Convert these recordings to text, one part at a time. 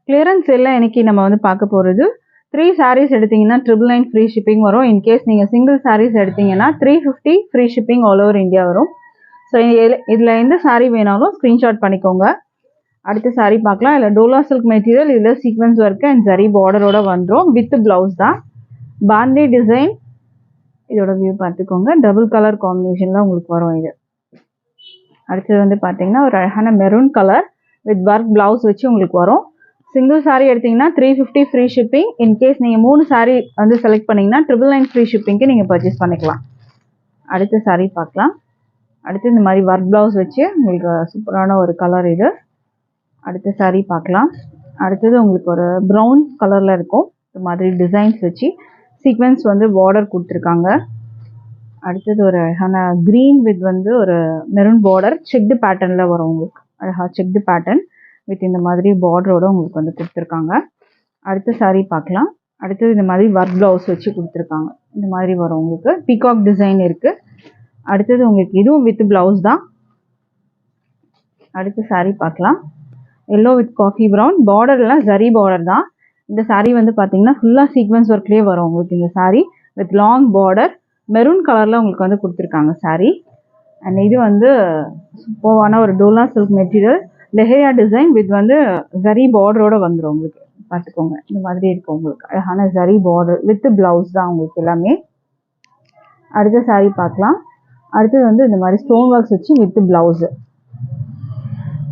Clearance சேல்ல இன்னைக்கு நம்ம வந்து பார்க்க போகிறது 3 sarees எடுத்தீங்கன்னா 999 ஃப்ரீ ஷிப்பிங் வரும். இன்கேஸ் நீங்கள் சிங்கிள் sarees எடுத்தீங்கன்னா 350 free shipping all over India வரும். ஸோ இதில் எந்த saree வேணாலும் ஸ்க்ரீன்ஷாட் பண்ணிக்கோங்க. அடுத்த saree பார்க்கலாம். இல்லை டோலா சில்க் மெட்டீரியல், இதில் சீக்வன்ஸ் ஒர்க்கு அண்ட் ஜரி பார்டரோட வந்துடும். வித் ப்ளவுஸ் தான். பாந்தி டிசைன், இதோட வியூ பார்த்துக்கோங்க. டபுள் கலர் காம்பினேஷனில் உங்களுக்கு வரும் இது. அடுத்தது வந்து பார்த்தீங்கன்னா ஒரு அழகான maroon colour with work blouse வச்சு உங்களுக்கு வரும். சிங்கிள் saree எடுத்தீங்கன்னா 350 ஃப்ரீ ஷிப்பிங். இன்கேஸ் நீங்கள் 3 saree வந்து செலக்ட் பண்ணிங்கன்னா 999 ஃப்ரீ ஷிப்பிங்க்கு நீங்கள் பர்ச்சேஸ் பண்ணிக்கலாம். அடுத்த saree பார்க்கலாம். அடுத்து இந்த மாதிரி ஒர்க் ப்ளவுஸ் வச்சு உங்களுக்கு சூப்பரான ஒரு கலர் இது. அடுத்த saree பார்க்கலாம். அடுத்தது உங்களுக்கு ஒரு ப்ரௌன் கலரில் இருக்கும். இந்த மாதிரி டிசைன்ஸ் வச்சு சீக்வன்ஸ் வந்து பார்டர் கொடுத்துருக்காங்க. அடுத்தது ஒரு அழகான க்ரீன் வித் வந்து ஒரு மெரூன் பார்டர் செக்டு பேட்டர்னில் வரும். உங்களுக்கு அழகாக செக்டு பேட்டர்ன் வித் இந்த மாதிரி பார்டரோட உங்களுக்கு வந்து கொடுத்துருக்காங்க. அடுத்த saree பார்க்கலாம். அடுத்தது இந்த மாதிரி ஒர்க் ப்ளவுஸ் வச்சு கொடுத்துருக்காங்க. இந்த மாதிரி வரும் உங்களுக்கு. பீகாக் டிசைன் இருக்குது. அடுத்தது உங்களுக்கு இதுவும் வித் ப்ளவுஸ் தான். அடுத்த saree பார்க்கலாம். எல்லோ வித் காஃபி ப்ரௌன், பார்டர்லாம் ஜரி பார்டர் தான். இந்த saree வந்து பார்த்தீங்கன்னா ஃபுல்லாக சீக்வன்ஸ் ஒர்க்லேயே வரும் உங்களுக்கு. இந்த saree with long border maroon கலரில் உங்களுக்கு வந்து கொடுத்துருக்காங்க saree. அண்ட் இது வந்து சூப்பரான ஒரு Dola silk material, leheriya design with வந்து ஜரி பார்டரோட வந்துடும் உங்களுக்கு. பார்த்துக்கோங்க, இந்த மாதிரி இருக்கும் உங்களுக்கு. அழகான ஜரி பார்டர் வித் ப்ளவுஸ் தான் உங்களுக்கு எல்லாமே. அடுத்த saree பார்க்கலாம். அடுத்தது வந்து இந்த மாதிரி ஸ்டோன் ஒர்க்ஸ் வச்சு வித் ப்ளவுஸு.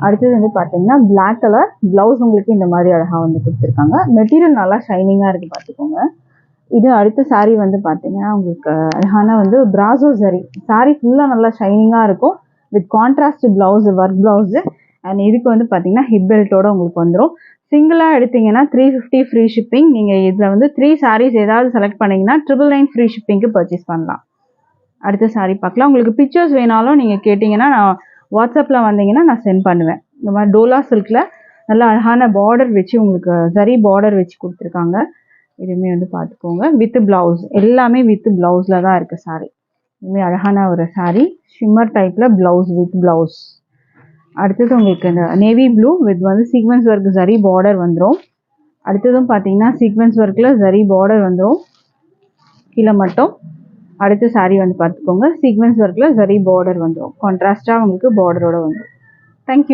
அடுத்தது வந்து பார்த்தீங்கன்னா பிளாக் கலர் ப்ளவுஸ் உங்களுக்கு இந்த மாதிரி அழகாக வந்து கொடுத்துருக்காங்க. மெட்டீரியல் நல்லா ஷைனிங்காக இருக்குது, பார்த்துக்கோங்க. இது அடுத்த saree வந்து பார்த்தீங்கன்னா உங்களுக்கு அழகான வந்து பிராசோ ஜரி. saree ஃபுல்லாக நல்லா ஷைனிங்காக இருக்கும் with contrast blouse, work blouse. And இதுக்கு வந்து பார்த்தீங்கன்னா ஹிப் பெல்ட்டோட உங்களுக்கு வந்துடும். சிங்கிளாக எடுத்தீங்கன்னா 350 ஃப்ரீ ஷிப்பிங். நீங்கள் இதில் வந்து 3 sarees ஏதாவது செலக்ட் பண்ணிங்கன்னா 999 ஃப்ரீ ஷிப்பிங்க்கு பர்ச்சேஸ் பண்ணலாம். அடுத்த saree பார்க்கலாம். உங்களுக்கு பிக்சர்ஸ் வேணாலும் நீங்கள் கேட்டிங்கன்னா நான் வாட்ஸ்அப்பில் வந்தீங்கன்னா நான் சென்ட் பண்ணுவேன். இந்த மாதிரி டோலா சில்கில் நல்லா அழகான பார்டர் வச்சு உங்களுக்கு ஜரி பார்டர் வச்சு கொடுத்துருக்காங்க. இதுவுமே வந்து பார்த்துக்கோங்க. வித் ப்ளவுஸ், எல்லாமே வித் ப்ளவுஸில் தான் இருக்குது saree. இதுவுமே அழகான ஒரு saree, ஷிம்மர் டைப்பில் ப்ளவுஸ் வித் ப்ளவுஸ். அடுத்தது உங்களுக்கு இந்த நேவி ப்ளூ வித் வந்து சீக்வன்ஸ் ஒர்க் ஜரி பார்டர் வந்துடும். அடுத்ததும் பார்த்தீங்கன்னா சீக்வன்ஸ் ஒர்க்கில் ஜரி பார்டர் வந்துடும் கீழே மட்டும். அடுத்த saree வந்து பார்த்துக்கோங்க, சீக்வன்ஸ் ஒர்க்கில் ஜரி பார்டர் வந்துடும். கான்ட்ராஸ்டாக உங்களுக்கு பார்டரோட வந்துடும். தேங்க்யூ.